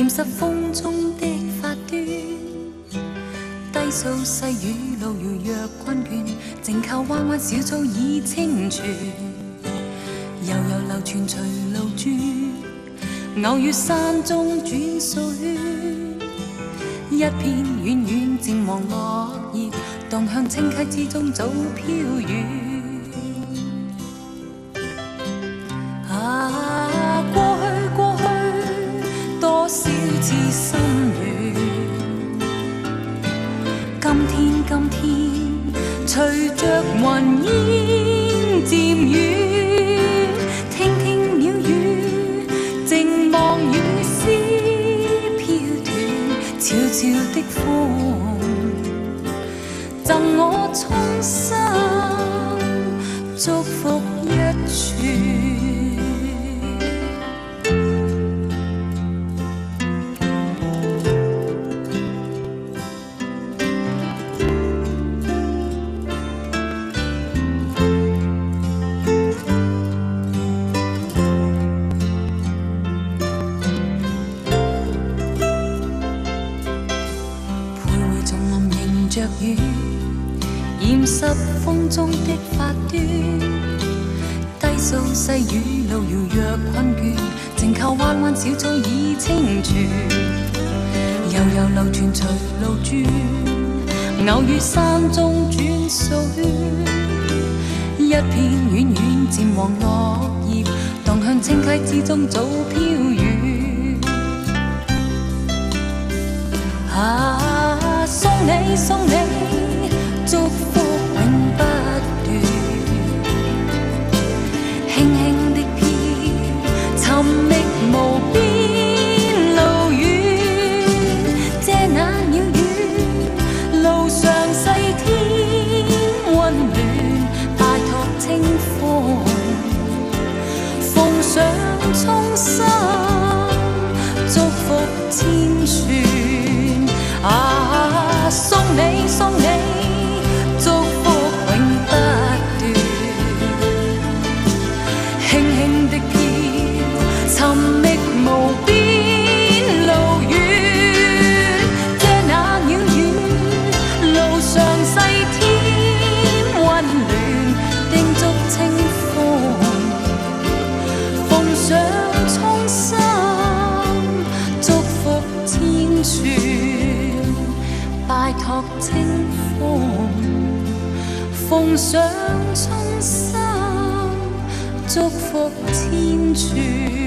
驗濕風中的發端，低數細雨路遙若困倦，靜靠彎彎小草已清泉，悠悠流傳隨路轉，偶遇山中轉數圈，一片遠遠漸黃落葉，蕩向清溪之中早飄遠。過去多少次心願，今天隨着雲煙漸遠，聽鳥語，靜望雨絲飄斷，悄悄的風贈我衷心祝福一串。着雨，染濕風中的發端，低訴細雨路遙若困倦，靜靠彎彎小草已清泉，悠悠流傳隨路轉，偶遇山中轉數圈，一片遠遠漸黃落葉，蕩向清溪之中早飄遠。送你祝福永不斷，輕輕的飄，尋覓無邊路遠，遮那鳥語，路上細天溫暖，拜託清風，奉上衷心祝福千串。送你祝福永不斷，輕輕的飄，尋覓無邊路遠，遮那鳥語，路上細天溫暖，叮囑清風，奉上衷心祝福千串，拜託清風，奉上衷心祝福千串。